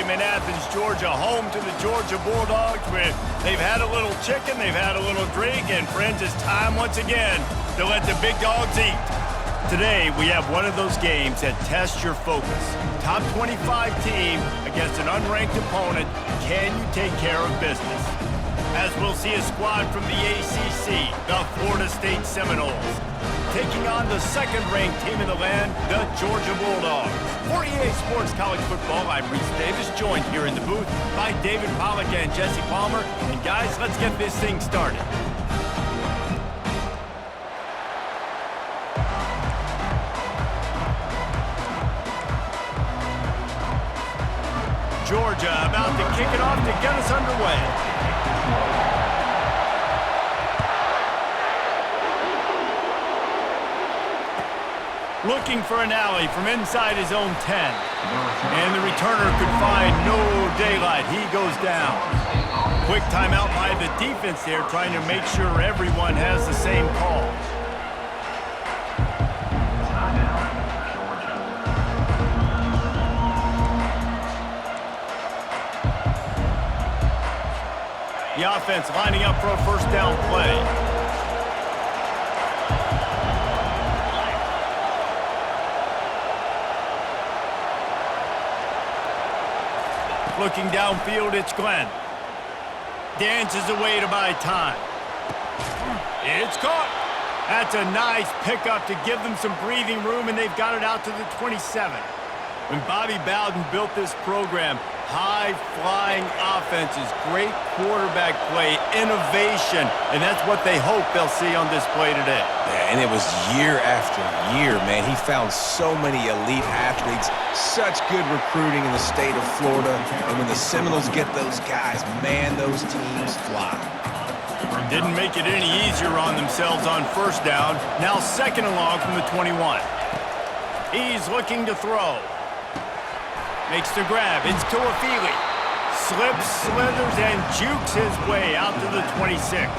I'm in Athens, Georgia, home to the Georgia Bulldogs. Where they've had a little chicken, they've had a little drink, and friends, it's time once again to let the big dogs eat. Today, we have one of those games that tests your focus. Top 25 team against an unranked opponent. Can you take care of business? As we'll see a squad from the ACC, the Florida State Seminoles, taking on the second-ranked team in the land, the Georgia Bulldogs. For EA Sports College Football, I'm Reese Davis, joined here in the booth by David Pollack and Jesse Palmer. And guys, let's get this thing started. Georgia about to kick it off to get us underway. Looking for an alley from inside his own 10. And the returner could find no daylight. He goes down. Quick timeout by the defense there, trying to make sure everyone has the same call. The offense lining up for a first down play. Looking downfield, it's Glenn. Dances away to buy time. It's caught. That's a nice pickup to give them some breathing room, and they've got it out to the 27. When Bobby Bowden built this program, high-flying offenses, great quarterback play, innovation, and that's what they hope they'll see on display today. Yeah, and it was year after year, man. He found so many elite athletes, such good recruiting in the state of Florida, and when the Seminoles get those guys, man, those teams fly. Didn't make it any easier on themselves on first down. Now second and long from the 21. He's looking to throw. Makes the grab. It's Toafili. Slips, slithers, and jukes his way out to the 26.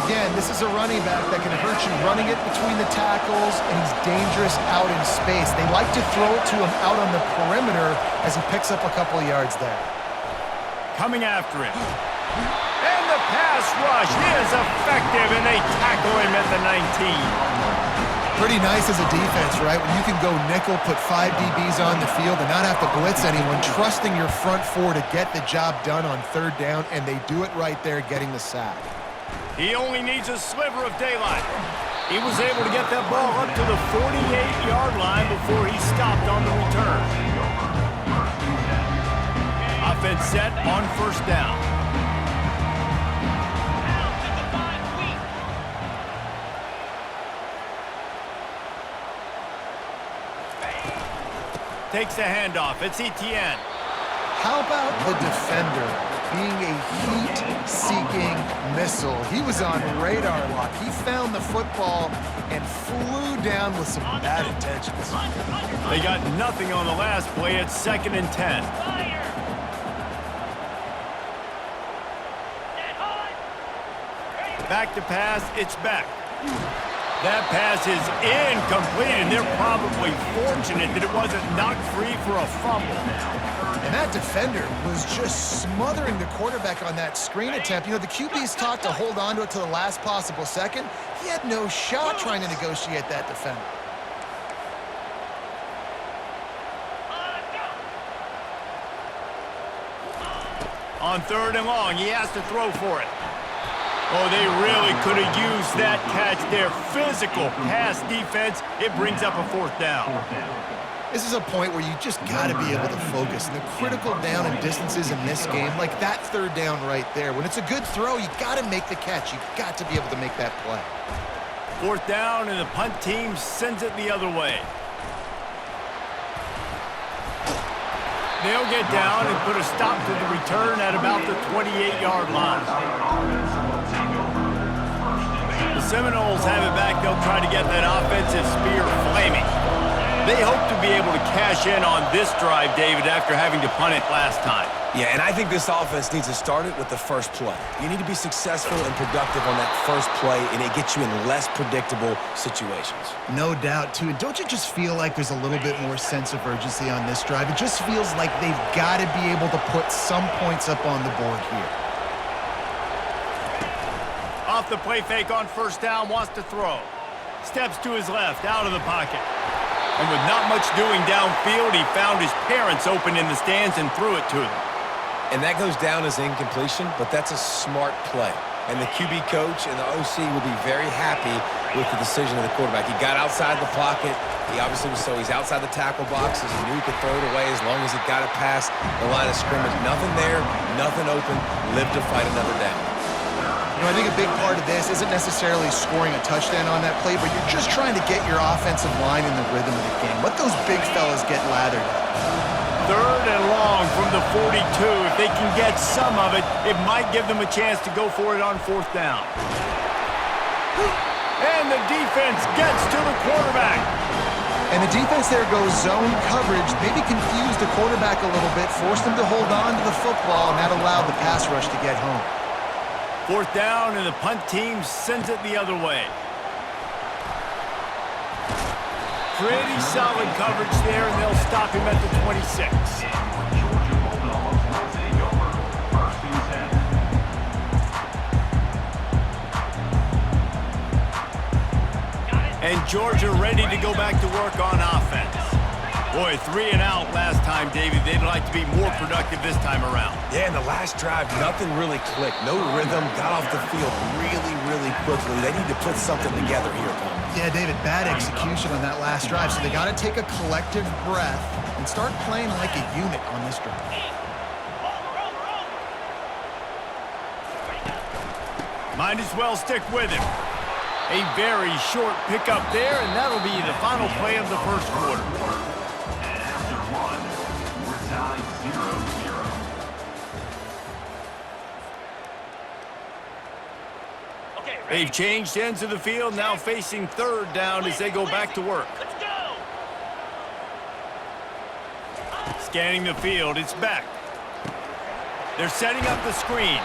Again, this is a running back that can hurt you running it between the tackles, and he's dangerous out in space. They like to throw it to him out on the perimeter as he picks up a couple of yards there. Coming after him. And the pass rush is effective, and they tackle him at the 19. Pretty nice as a defense, right? When you can go nickel, put 5 DBs on the field and not have to blitz anyone, trusting your front four to get the job done on third down, and they do it right there, getting the sack. He only needs a sliver of daylight. He was able to get that ball up to the 48-yard line before he stopped on the return. Offense set on first down. Takes the handoff. It's Etienne. How about the defender being a heat-seeking missile? He was on radar lock. He found the football and flew down with some bad intentions. They got nothing on the last play. It's second and 10. Back to pass. It's Beck. That pass is incomplete, and they're probably fortunate that it wasn't knocked free for a fumble. And that defender was just smothering the quarterback on that screen attempt. You know, the QB's taught to hold on to it to the last possible second. He had no shot trying to negotiate that defender. On third and long, he has to throw for it. Oh, they really could have used that catch there. Physical pass defense. It brings up a fourth down. This is a point where you just got to be able to focus. And the critical down and distances in this game, like that third down right there, when it's a good throw, you got to make the catch. You got to be able to make that play. Fourth down, and the punt team sends it the other way. They'll get down and put a stop to the return at about the 28-yard line. The Seminoles have it back. They'll try to get that offensive spear flaming. They hope to be able to cash in on this drive, David, after having to punt it last time. Yeah, and I think this offense needs to start it with the first play. You need to be successful and productive on that first play, and it gets you in less predictable situations. No doubt, too. And don't you just feel like there's a little bit more sense of urgency on this drive? It just feels like they've got to be able to put some points up on the board here. Off the play fake on first down, wants to throw. Steps to his left, out of the pocket. And with not much doing downfield, he found his parents open in the stands and threw it to them. And that goes down as incompletion, but that's a smart play. And the QB coach and the OC will be very happy with the decision of the quarterback. He got outside the pocket. He obviously was he's outside the tackle boxes. He knew he could throw it away as long as he got it past the line of scrimmage. Nothing there, nothing open. Live to fight another down. You know, I think a big part of this isn't necessarily scoring a touchdown on that play, but you're just trying to get your offensive line in the rhythm of the game. Let those big fellas get lathered up. 3rd and long from the 42. If they can get some of it, it might give them a chance to go for it on 4th down. And the defense gets to the quarterback. And the defense there goes zone coverage, maybe confused the quarterback a little bit, forced him to hold on to the football, and that allowed the pass rush to get home. 4th down, and the punt team sends it the other way. Pretty solid coverage there, and they'll stop him at the 26. And Georgia ready to go back to work on offense. Boy, 3 and out last time, David. They'd like to be more productive this time around. Yeah, in the last drive, nothing really clicked. No rhythm, got off the field really quickly. They need to put something together here, Paul. Yeah, David, bad execution on that last drive, so they got to take a collective breath and start playing like a unit on this drive. Might as well stick with him. A very short pickup there, and that'll be the final play of the first quarter. They've changed ends of the field, now facing 3rd down as they go back to work. Scanning the field, it's back. They're setting up the screen.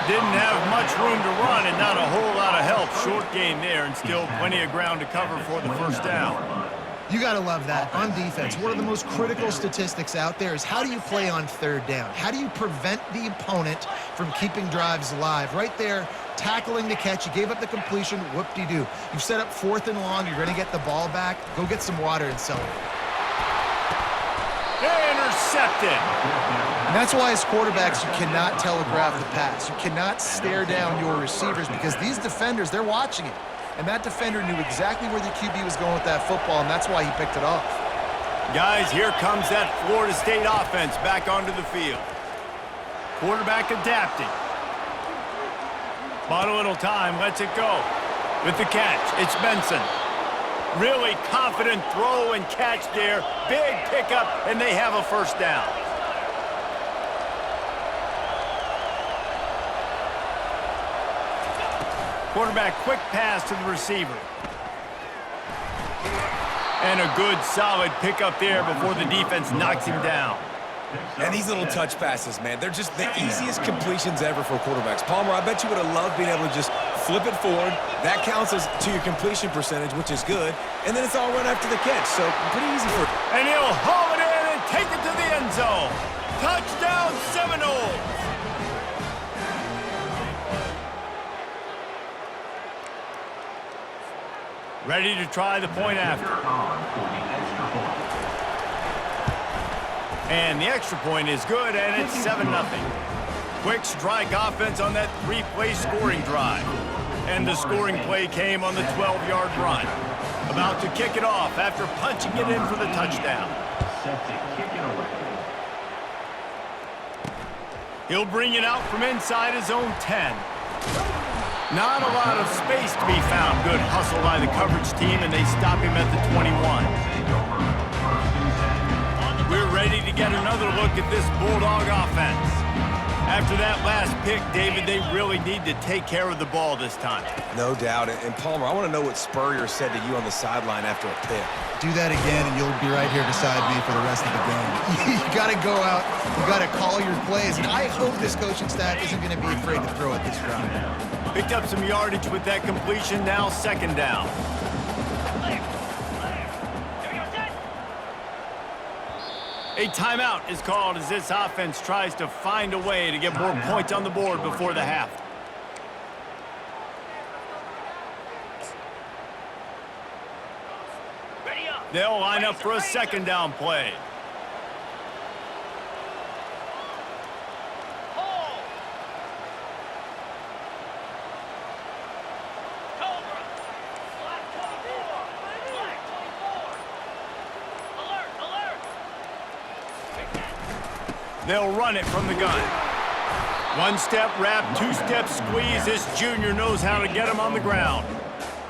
Didn't have much room to run and not a whole lot of help. Short gain there and still plenty of ground to cover for the first down. You got to love that. On defense, one of the most critical statistics out there is how do you play on 3rd down? How do you prevent the opponent from keeping drives alive? Right there, tackling the catch. You gave up the completion. Whoop-de-doo. You've set up 4th and long. You're going to get the ball back. Go get some water and celebrate. Intercepted. And that's why as quarterbacks, you cannot telegraph the pass. You cannot stare down your receivers because these defenders, they're watching it. And that defender knew exactly where the QB was going with that football, and that's why he picked it off. Guys, here comes that Florida State offense back onto the field. Quarterback adapting. Bought a little time, lets it go. With the catch, it's Benson. Really confident throw and catch there. Big pickup, and they have a first down. Quarterback, quick pass to the receiver. And a good, solid pickup there before the defense knocks him down. And these little touch passes, man, they're just the easiest completions ever for quarterbacks. Palmer, I bet you would have loved being able to just flip it forward. That counts as to your completion percentage, which is good. And then it's all run after the catch, so pretty easy for... And he'll haul it in and take it to the end zone. Touchdown, Seminoles. Ready to try the point after. And the extra point is good, and it's 7-0. Quick strike offense on that 3-play scoring drive. And the scoring play came on the 12-yard run. About to kick it off after punching it in for the touchdown. He'll bring it out from inside his own 10. Not a lot of space to be found. Good hustle by the coverage team, and they stop him at the 21. We're ready to get another look at this Bulldog offense. After that last pick, David, they really need to take care of the ball this time. No doubt. And Palmer, I want to know what Spurrier said to you on the sideline after a pick. Do that again, and you'll be right here beside me for the rest of the game. You got to go out. You got to call your plays, and I hope this coaching staff isn't going to be afraid to throw it this drive. Picked up some yardage with that completion. Now 2nd down. A timeout is called as this offense tries to find a way to get more points on the board before the half. They'll line up for a 2nd down play. They'll run it from the gun. 1-step wrap, 2-step squeeze. This junior knows how to get him on the ground.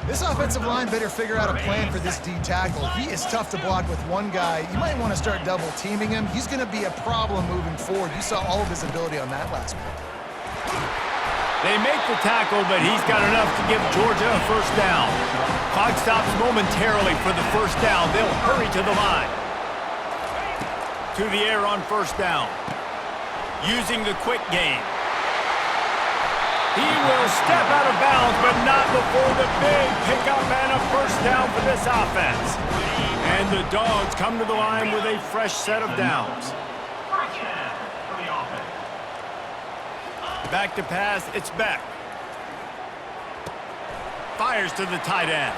This offensive line better figure out a plan for this D tackle. He is tough to block with one guy. You might want to start double teaming him. He's going to be a problem moving forward. You saw all of his ability on that last play. They make the tackle, but he's got enough to give Georgia a 1st down. Clock stops momentarily for the 1st down. They'll hurry to the line. To the air on 1st down. Using the quick game. He will step out of bounds, but not before the big pickup and a 1st down for this offense. And the Dogs come to the line with a fresh set of downs. Back to pass, it's Beck. Fires to the tight end.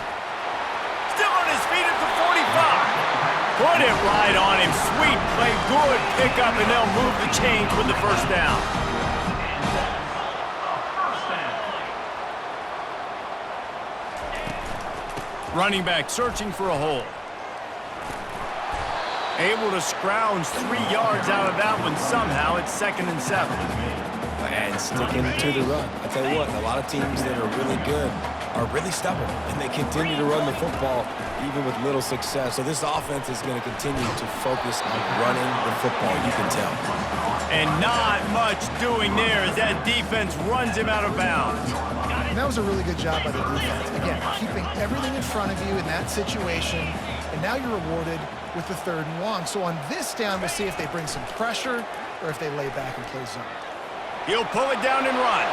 Still on his feet at the 45. Put it right on him. Sweet play, good pickup, and they'll move the chains with the 1st down. Running back searching for a hole. Able to scrounge 3 yards out of that one somehow. It's 2nd and 7. And sticking to the run. I tell you what, a lot of teams that are really good are really stubborn, and they continue to run the football even with little success. So this offense is going to continue to focus on running the football, you can tell. And not much doing there as that defense runs him out of bounds. And that was a really good job by the defense. Again, keeping everything in front of you in that situation, and now you're rewarded with the 3rd and long. So on this down, we'll see if they bring some pressure or if they lay back and play zone. He'll pull it down and run.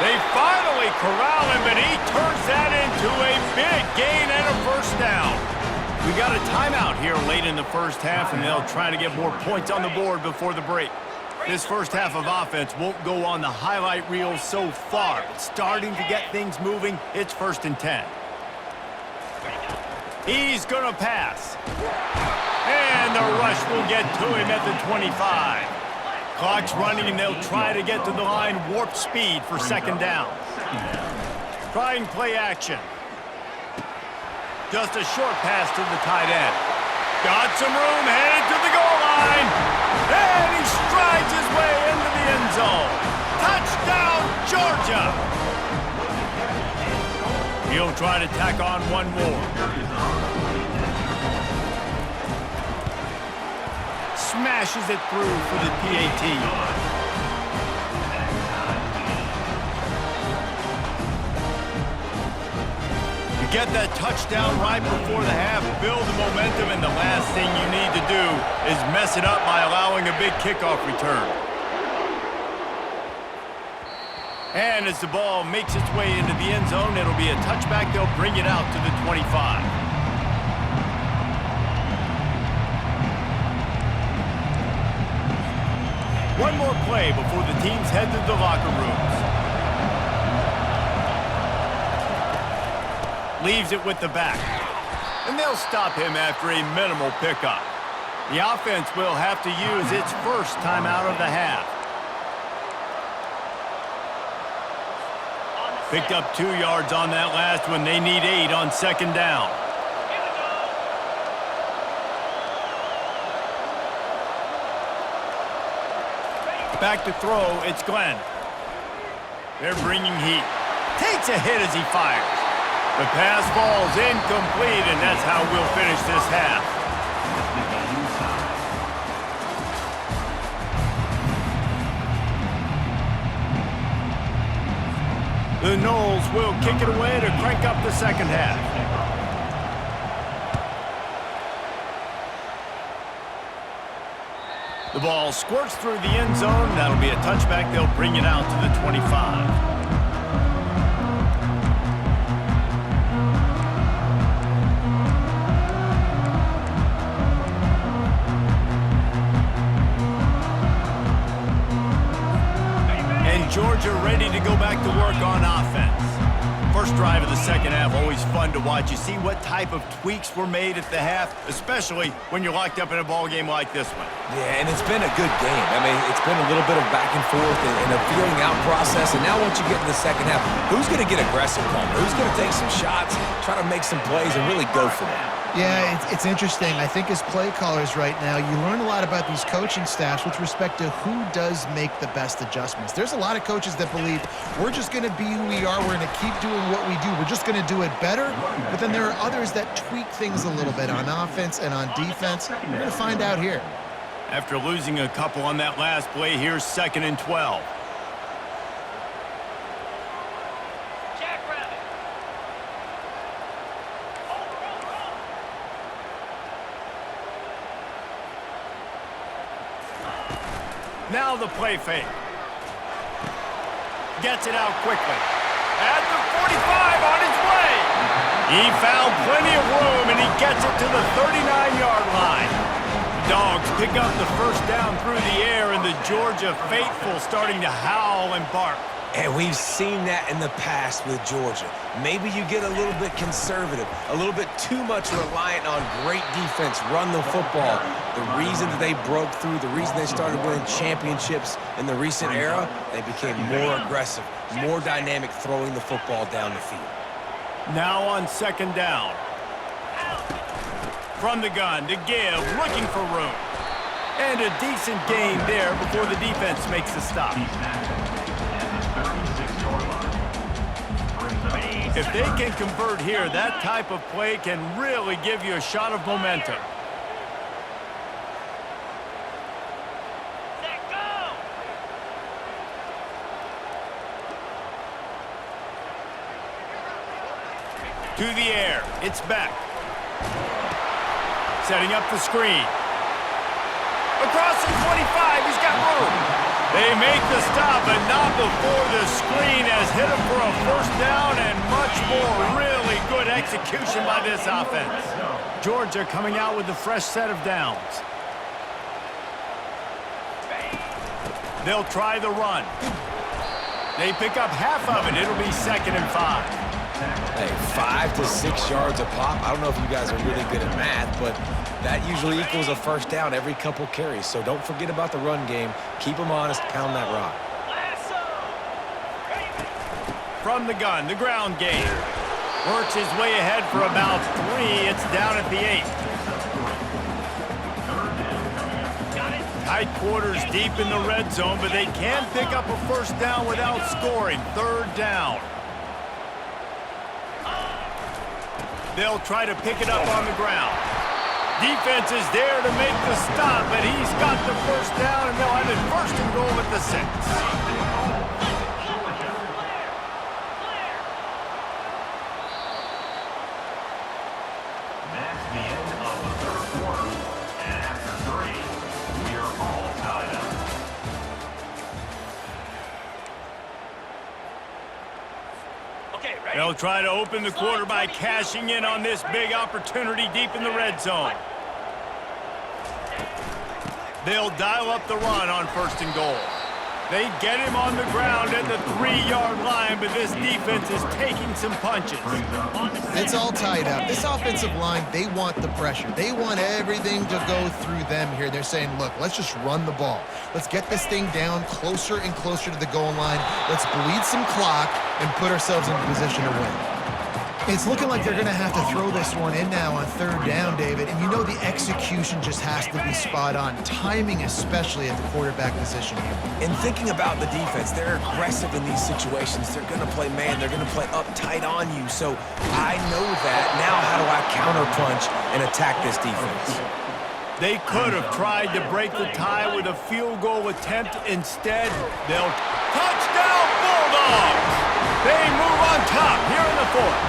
They finally corral him, but he turns that into a big gain and a 1st down. We got a timeout here late in the 1st half, and they'll try to get more points on the board before the break. This 1st half of offense won't go on the highlight reel so far, but starting to get things moving, it's 1st and 10. He's going to pass. And the rush will get to him at the 25. Clock's running, and they'll try to get to the line warp speed for 2nd down. Trying play action. Just a short pass to the tight end. Got some room, headed to the goal line. And he strides his way into the end zone. Touchdown, Georgia! He'll try to tack on one more. Smashes it through for the PAT. You get that touchdown right before the half, build the momentum, and the last thing you need to do is mess it up by allowing a big kickoff return. And as the ball makes its way into the end zone, it'll be a touchback. They'll bring it out to the 25. One more play before the teams head to the locker rooms. Leaves it with the back. And they'll stop him after a minimal pickup. The offense will have to use its 1st timeout of the half. Picked up 2 yards on that last one. They need 8 on 2nd down. Back to throw, it's Glenn. They're bringing heat. Takes a hit as he fires. The pass falls incomplete, and that's how we'll finish this half. The Noles will kick it away to crank up the second half. The ball squirts through the end zone. That'll be a touchback. They'll bring it out to the 25. Georgia ready to go back to work on offense. First drive of the second half, always fun to watch. You see what type of tweaks were made at the half, especially when you're locked up in a ball game like this one. Yeah, and it's been a good game. I mean, it's been a little bit of back and forth and a feeling out process. And now once you get in the second half, who's going to get aggressive, Palmer? Who's going to take some shots, try to make some plays, and really go for it? Yeah, it's interesting. I think as play callers right now, you learn a lot about these coaching staffs with respect to who does make the best adjustments. There's a lot of coaches that believe we're just going to be who we are. We're going to keep doing what we do. We're just going to do it better. But then there are others that tweak things a little bit on offense and on defense. We're going to find out here. After losing a couple on that last play, here's 2nd and 12. Now the play fake. Gets it out quickly. At the 45 on his way. He found plenty of room, and he gets it to the 39-yard line. The Dogs pick up the first down through the air, and the Georgia faithful starting to howl and bark. And we've seen that in the past with Georgia. Maybe you get a little bit conservative, a little bit too much reliant on great defense, run the football. The reason that they broke through, the reason they started winning championships in the recent era, they became more aggressive, more dynamic throwing the football down the field. Now on 2nd down. From the gun to give, looking for room. And a decent gain there before the defense makes the stop. If they can convert here, that type of play can really give you a shot of momentum. To the air, it's back. Setting up the screen. Across the 25, he's got room. They make the stop, but not before the screen has hit him for a first down and much more. Really good execution by this offense. Georgia coming out with a fresh set of downs. They'll try the run. They pick up half of it. It'll be 2nd and 5. Hey, 5 to 6 yards a pop. I don't know if you guys are really good at math, but that usually equals a first down every couple carries. So don't forget about the run game. Keep them honest. Pound that rock. From the gun, the ground game. Works his way ahead for about 3. It's down at the 8. Tight quarters deep in the red zone, but they can pick up a first down without scoring. 3rd down. They'll try to pick it up on the ground. Defense is there to make the stop, but he's got the first down, and they'll have it 1st and goal at the 6. That's the end of the 3rd quarter, and after 3, we are all tied up. They'll try to open the quarter by cashing in on this big opportunity deep in the red zone. They'll dial up the run on 1st and goal. They get him on the ground at the 3-yard line, but this defense is taking some punches. It's all tied up. This offensive line, they want the pressure. They want everything to go through them here. They're saying, look, let's just run the ball. Let's get this thing down closer and closer to the goal line. Let's bleed some clock and put ourselves in position to win. It's looking like they're going to have to throw this one in now on 3rd down, David. And you know the execution just has to be spot on. Timing especially at the quarterback position here. And thinking about the defense, they're aggressive in these situations. They're going to play man. They're going to play up tight on you. So I know that. Now how do I counterpunch and attack this defense? They could have tried to break the tie with a field goal attempt. Instead, they'll touchdown Bulldogs! Bulldogs. They move on top here in the fourth.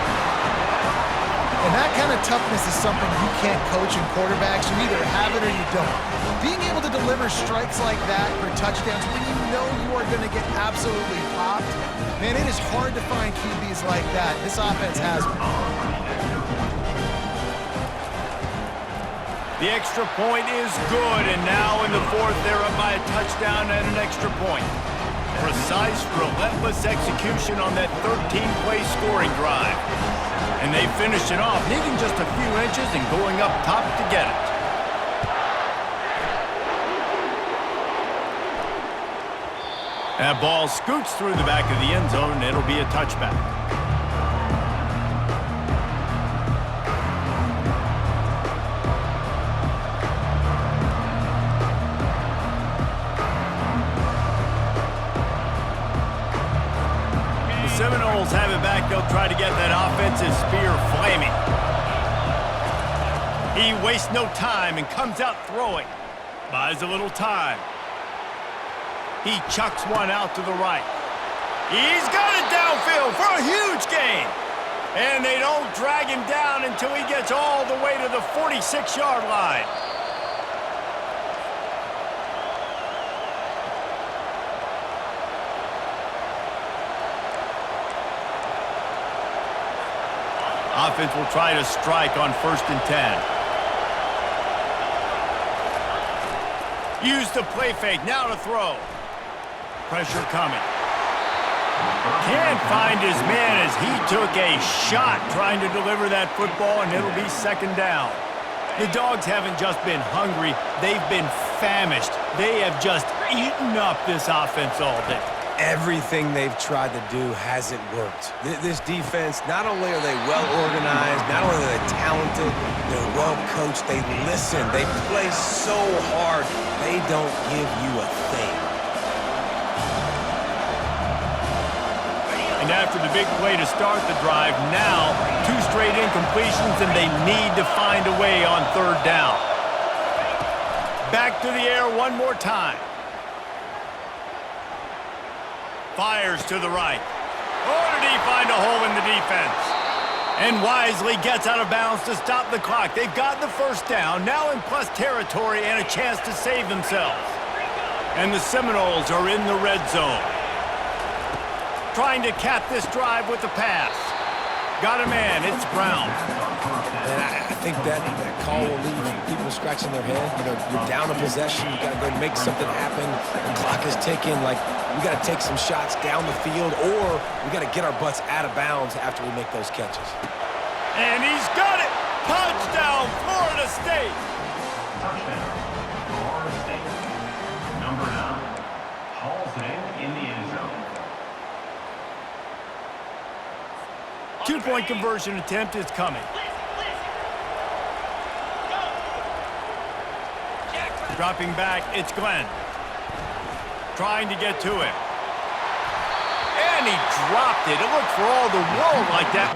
And that kind of toughness is something you can't coach in quarterbacks. You either have it or you don't. Being able to deliver strikes like that for touchdowns when you know you are going to get absolutely popped, man, it is hard to find QBs like that. This offense has one. The extra point is good, and now in the fourth, they're up by a touchdown and an extra point. Precise, relentless execution on that 13-play scoring drive. And they finished it off, needing just a few inches and going up top to get it. That ball scoots through the back of the end zone, and it'll be a touchback. Seminoles have it back. They'll try to get that offensive spear flaming. He wastes no time and comes out throwing. Buys a little time. He chucks one out to the right. He's got it downfield for a huge gain. And they don't drag him down until he gets all the way to the 46-yard line. Offense will try to strike on 1st and 10. Use the play fake, now to throw. Pressure coming. Can't find his man as he took a shot trying to deliver that football, and it'll be 2nd down. The Dogs haven't just been hungry, they've been famished. They have just eaten up this offense all day. Everything they've tried to do hasn't worked. This defense, not only are they well organized, not only are they talented, they're well coached, they listen, they play so hard, they don't give you a thing. And after the big play to start the drive, now 2 straight incompletions, and they need to find a way on 3rd down. Back to the air one more time. Fires to the right. Or did he find a hole in the defense? And wisely gets out of bounds to stop the clock. They've got the 1st down, now in plus territory and a chance to save themselves. And the Seminoles are in the red zone. Trying to cap this drive with the pass. Got a man, it's Brown. And I think that call will leave people scratching their head. You know, you're down a possession, you got to go make something happen. The clock is ticking. Like, we got to take some shots down the field, or we got to get our butts out of bounds after we make those catches. And he's got it! Touchdown, Florida State! Touchdown, Florida State. Number 9 hauls it in the end zone. 2-point conversion attempt is coming. Dropping back, it's Glenn. Trying to get to him. And he dropped it. It looked for all the world like that.